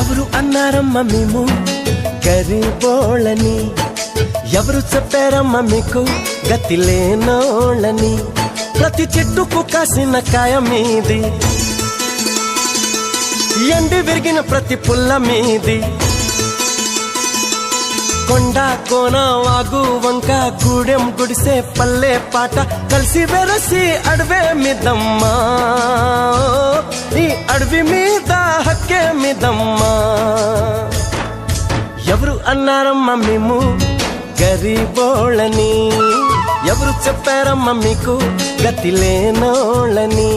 ఎవరు అన్నారమ్మ మేము గరీబోళ్ళని, ఎవరు చెప్పారమ్మ మీకు గతి లేనోళ్ళని. ప్రతి చెట్టుకు కాసిన కాయ మీది, ఎండి విరిగిన ప్రతి పుల్ల మీది. కొండ కోన వాగు వంక గూడెం గుడిసే పల్లె పాట కలిసి వెరసి అడవే మిదమ్మా, ఈ అడవి మీద హక్కే మిదమ్మా. ఎవరు అన్నారమ్మ మేము గరీబోళ్ళని, ఎవరు చెప్పారమ్మ మీకు గతి లేనోళ్ళని.